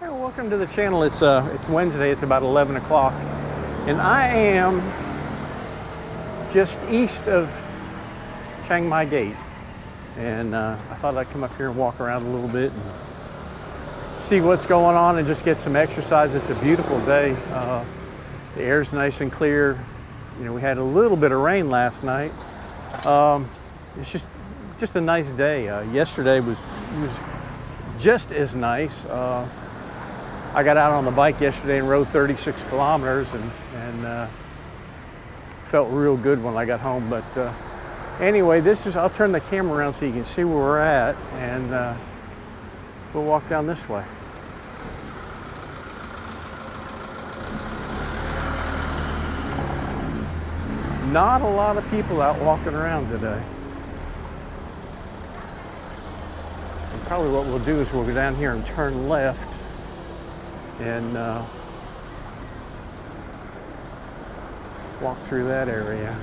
Hey, welcome to the channel. It's Wednesday. It's about 11 o'clock, and I am just east of Chiang Mai Gate. And I thought I'd come up here and walk around a little bit and see what's going on and just get some exercise. It's a beautiful day. The air's nice and clear. You know, we had a little bit of rain last night. It's just a nice day. Yesterday was just as nice. I got out on the bike yesterday and rode 36 kilometers and felt real good when I got home. But anyway, I'll turn the camera around so you can see where we're at, and we'll walk down this way. Not a lot of people out walking around today. And probably what we'll do is we'll go down here and turn left and walk through that area.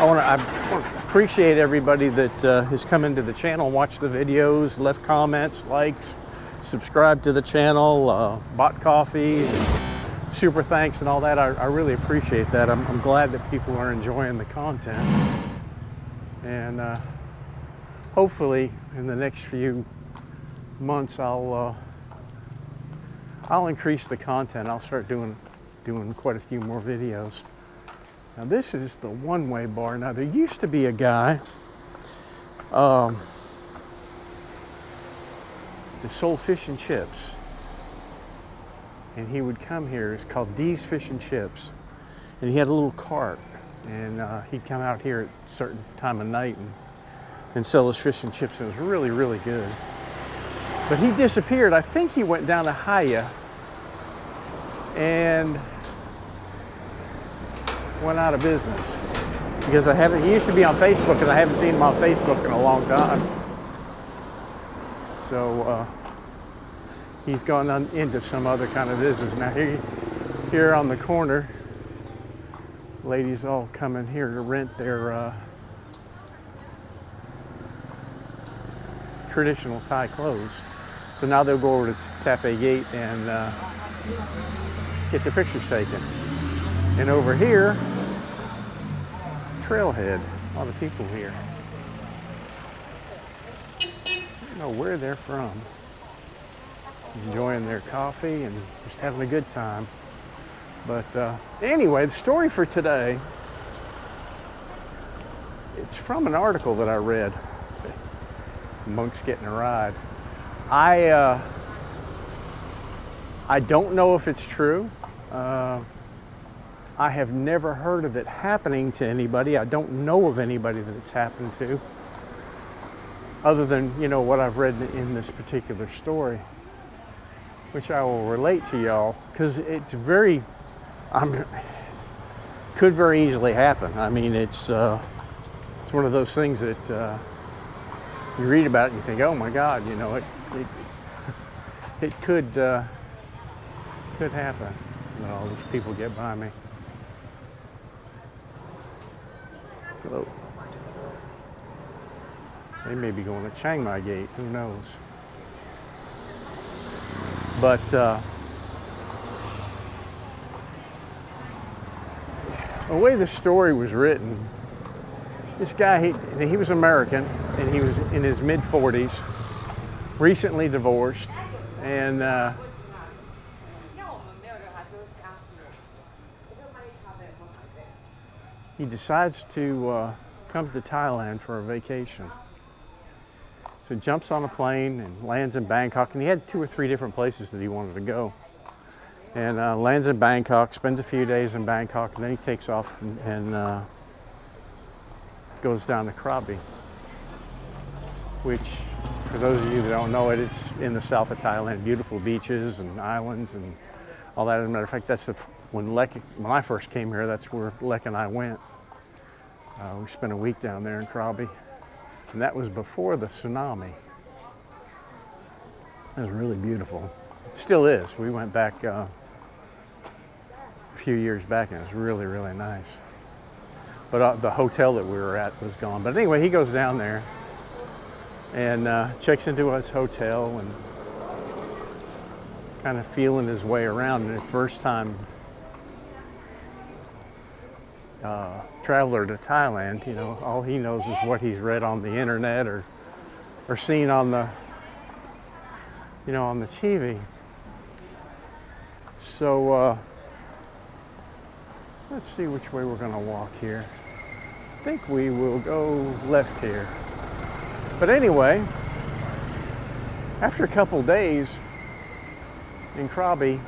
I want to appreciate everybody that has come into the channel, watched the videos, left comments, likes, subscribed to the channel, bought coffee, and super thanks and all that. I really appreciate that. I'm glad that people are enjoying the content, and hopefully in the next few months I'll increase the content. I'll start doing quite a few more videos. Now this is the one-way bar. Now there used to be a guy that sold fish and chips, and he would come here. It's called D's Fish and Chips, and he had a little cart, and he'd come out here at a certain time of night and sell his fish and chips. It was really, really good. But he disappeared. I think he went down to Haya and went out of business, because he used to be on Facebook, and I haven't seen him on Facebook in a long time. So he's gone into some other kind of business. Now here on the corner, ladies all come in here to rent their traditional Thai clothes. So now they'll go over to Taipei Gate and get their pictures taken. And over here, trailhead, a lot of people here. I don't know where they're from. Enjoying their coffee and just having a good time. But anyway, the story for today, it's from an article that I read. Monks getting a ride. I don't know if it's true. I have never heard of it happening to anybody. I don't know of anybody that it's happened to, other than, you know, what I've read in this particular story, which I will relate to y'all, because it's could very easily happen. I mean, it's one of those things that you read about it and you think, oh my God, you know, it could happen. And all these people get by me. Hello. They may be going to Chiang Mai Gate, who knows? But the way the story was written, this guy, he was American, and he was in his mid-40s, recently divorced, and he decides to come to Thailand for a vacation. So he jumps on a plane and lands in Bangkok, and he had 2 or 3 different places that he wanted to go. And lands in Bangkok, spends a few days in Bangkok, and then he takes off and goes down to Krabi, which, for those of you that don't know it, it's in the south of Thailand. Beautiful beaches and islands and all that. As a matter of fact, that's when I first came here, that's where Lek and I went. We spent a week down there in Krabi, and that was before the tsunami. It was really beautiful. It still is. We went back a few years back, and it was really, really nice. But the hotel that we were at was gone. But anyway, he goes down there, and checks into his hotel and kind of feeling his way around. And the first time traveler to Thailand, you know, all he knows is what he's read on the internet or seen on the, you know, on the TV. So let's see which way we're gonna walk here. I think we will go left here. But anyway, after a couple days in Krabi,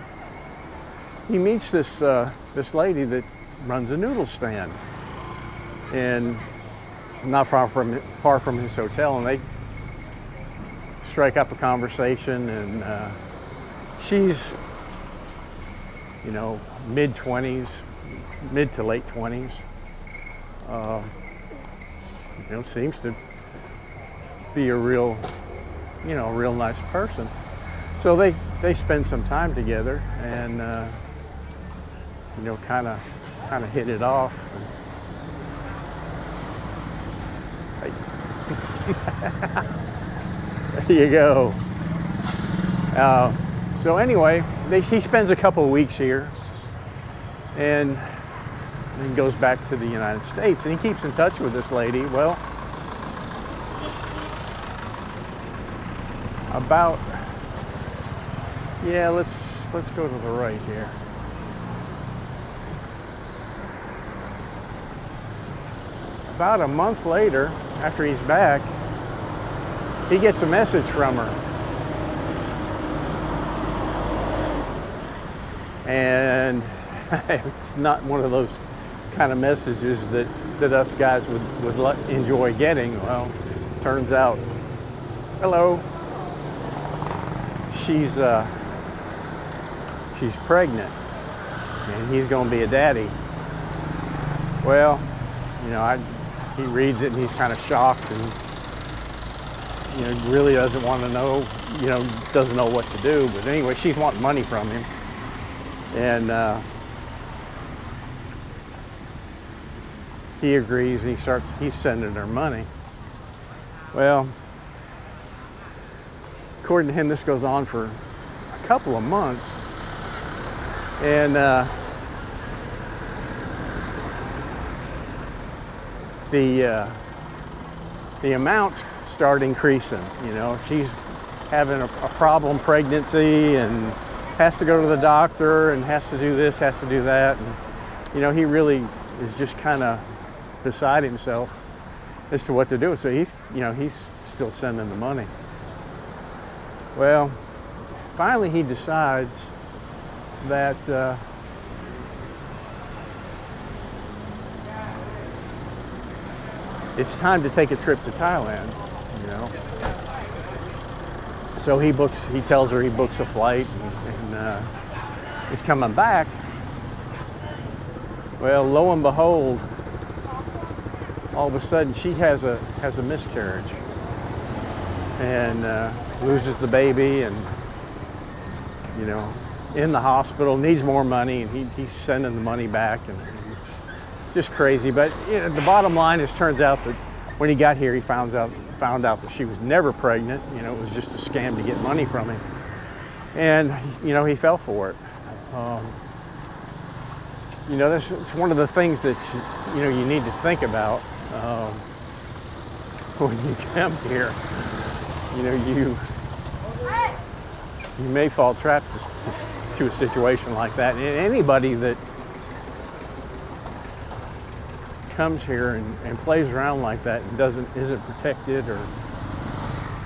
he meets this this lady that runs a noodle stand, and not far from his hotel, and they strike up a conversation. And she's, you know, mid-20s, mid to late 20s. You know, seems to be a real, you know, real nice person. So they spend some time together, and you know, kind of hit it off. There you go. So anyway, he spends a couple of weeks here, and then goes back to the United States, and he keeps in touch with this lady. Well, about, yeah, let's go to the right here. About a month later, after he's back, he gets a message from her. And it's not one of those kind of messages that us guys would enjoy getting. Well, turns out, hello, she's pregnant, and he's going to be a daddy. Well, you know, he reads it and he's kind of shocked, and you know, really doesn't want to know, you know, doesn't know what to do. But anyway, she's wanting money from him, and he agrees, and he's sending her money. Well, according to him, this goes on for a couple of months, and the amounts start increasing. You know, she's having a problem pregnancy, and has to go to the doctor, and has to do this, has to do that, and you know, he really is just kind of beside himself as to what to do. So he's still sending the money. Well, finally he decides that it's time to take a trip to Thailand, you know. So he tells her he books a flight, and he's coming back. Well, lo and behold, all of a sudden she has a miscarriage, and loses the baby, and you know, in the hospital, needs more money, and he's sending the money back, and just crazy. But you know, the bottom line is, turns out that when he got here, he found out that she was never pregnant. You know, it was just a scam to get money from him, and you know, he fell for it. You know, it's one of the things that you know, you need to think about when you come here. You know, you may fall trapped to a situation like that. And anybody that comes here and plays around like that and isn't protected, or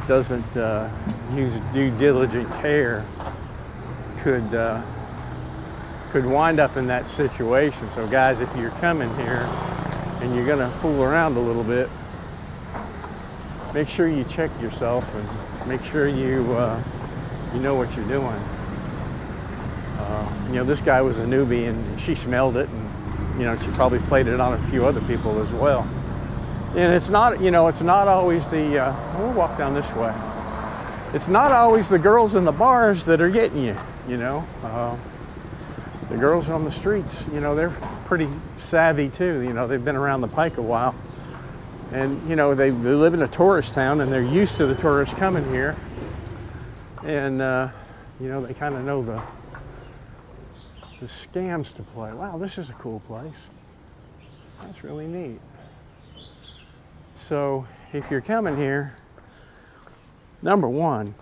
doesn't use due diligent care could wind up in that situation. So guys, if you're coming here and you're gonna fool around a little bit, make sure you check yourself, and make sure you know what you're doing. You know, this guy was a newbie, and she smelled it, and you know, she probably played it on a few other people as well. And it's not, you know, it's not always the, we'll walk down this way. It's not always the girls in the bars that are getting you, you know. The girls on the streets, you know, they're pretty savvy too. You know, they've been around the pike a while. And you know, they live in a tourist town and they're used to the tourists coming here. And you know, they kind of know the scams to play. Wow, this is a cool place. That's really neat. So if you're coming here, number one,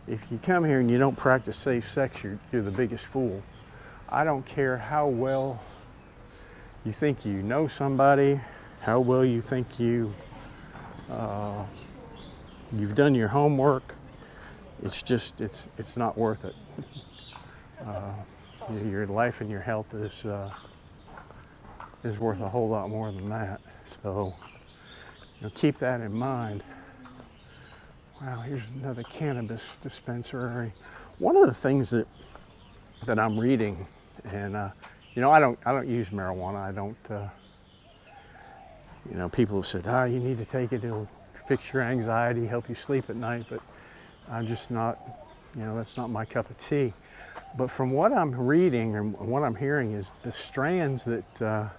if you come here and you don't practice safe sex, you're the biggest fool. I don't care how well you think you know somebody, how well you think you've done your homework. It's just, it's not worth it. Your life and your health is worth a whole lot more than that. So, you know, keep that in mind. Wow, here's another cannabis dispensary. One of the things that I'm reading, and you know, I don't use marijuana. I don't. You know, people have said, you need to take it. It'll fix your anxiety, help you sleep at night. But I'm just not. You know, that's not my cup of tea. But from what I'm reading and what I'm hearing is the strands that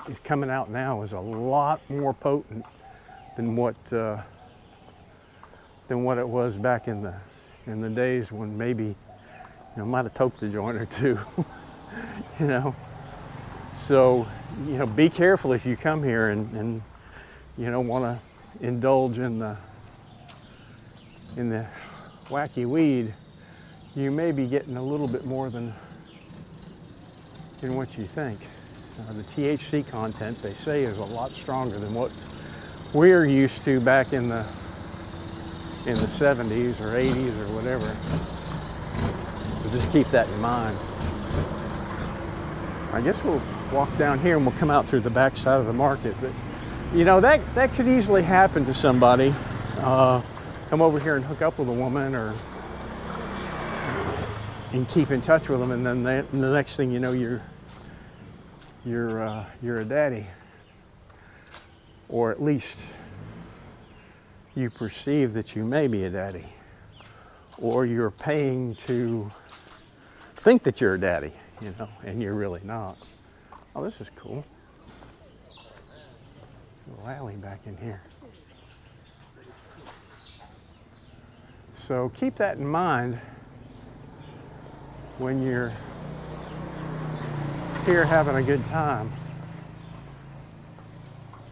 is coming out now is a lot more potent than what it was back in the days when maybe, you know, might have toked a joint or two. You know, so, you know, be careful if you come here and you know, want to indulge in the wacky weed. You may be getting a little bit more than what you think. The THC content, they say, is a lot stronger than what we're used to back in the 70s or 80s or whatever. So just keep that in mind. I guess we'll walk down here and we'll come out through the back side of the market. But you know, that could easily happen to somebody. Come over here and hook up with a woman and keep in touch with them, and then the next thing you know, you're a daddy, or at least you perceive that you may be a daddy, or you're paying to think that you're a daddy, you know, and you're really not. Oh, this is cool. A little alley back in here. So keep that in mind when you're here having a good time,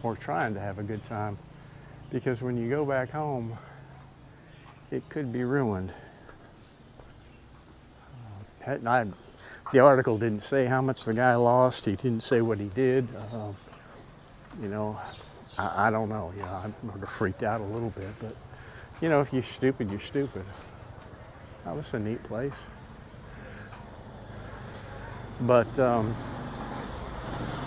or trying to have a good time, because when you go back home, it could be ruined. The article didn't say how much the guy lost. He didn't say what he did. You know, I don't know. You know, I'm sort of freaked out a little bit, but you know, if you're stupid, you're stupid. Oh, this is a neat place. But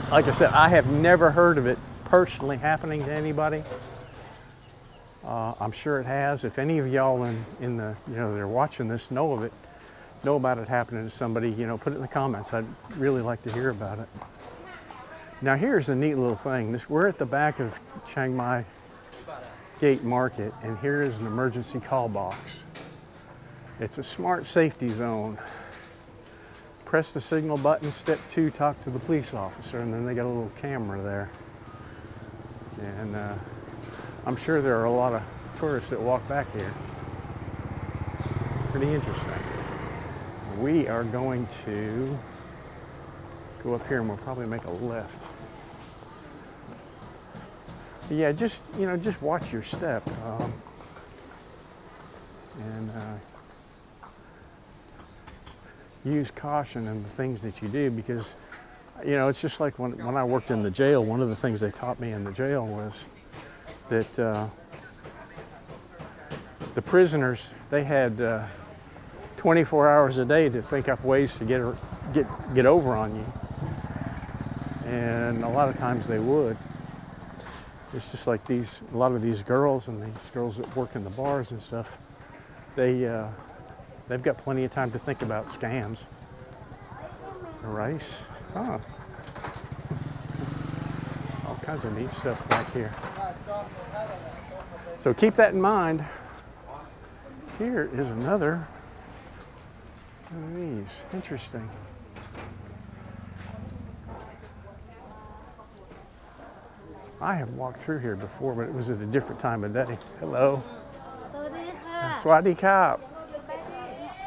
like I said, I have never heard of it personally happening to anybody. I'm sure it has. If any of y'all in the, you know, that are watching this know of it, know about it happening to somebody, you know, put it in the comments. I'd really like to hear about it. Now here's a neat little thing. We're at the back of Chiang Mai Gate Market, and here is an emergency call box. It's a smart safety zone. Press the signal button, step 2, talk to the police officer, and then they got a little camera there. And I'm sure there are a lot of tourists that walk back here. Pretty interesting. We are going to go up here and we'll probably make a left. But yeah, just, you know, just watch your step. And use caution in the things that you do, because, you know, it's just like when I worked in the jail, one of the things they taught me in the jail was that the prisoners, they had 24 hours a day to think up ways to get over on you. And a lot of times they would. It's just like a lot of these girls and these girls that work in the bars and stuff, they've got plenty of time to think about scams. Rice, huh? All kinds of neat stuff back here. So keep that in mind. Here is another one of these. Interesting. I have walked through here before, but it was at a different time of day. Hello. Swadee Kap.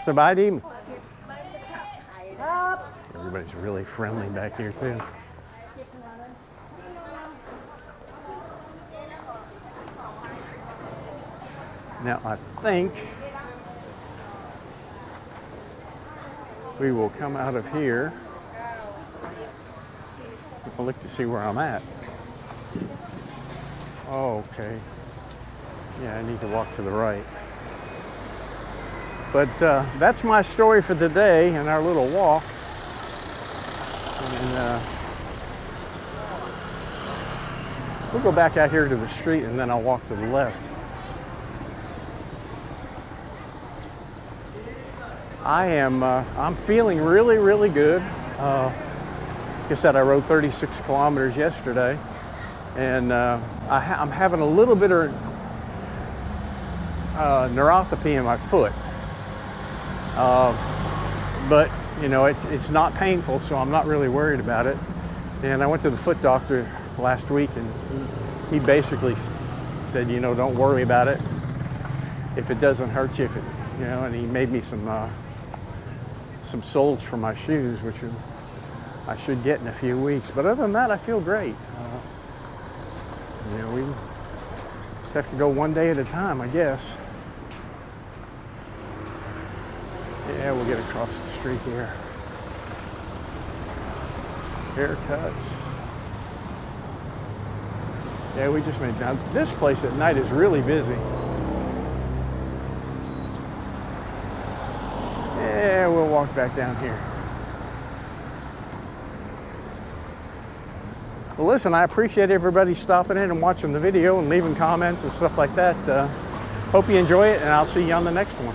Sabadi. Everybody's really friendly back here too. Now I think we will come out of here. I'll look to see where I'm at. Oh, okay. Yeah, I need to walk to the right. But that's my story for today and our little walk. And we'll go back out here to the street and then I'll walk to the left. I'm feeling really, really good. Like I said, I rode 36 kilometers yesterday, and I'm having a little bit of neuropathy in my foot. But you know, it's not painful, so I'm not really worried about it. And I went to the foot doctor last week, and he basically said, you know, don't worry about it. If it doesn't hurt you, you know, and he made me some soles for my shoes, which I should get in a few weeks. But other than that, I feel great. You know, we just have to go one day at a time, I guess. Yeah, we'll get across the street here. Haircuts. Yeah, we just made, now this place at night is really busy. Yeah, we'll walk back down here. Well, listen, I appreciate everybody stopping in and watching the video and leaving comments and stuff like that. Hope you enjoy it, and I'll see you on the next one.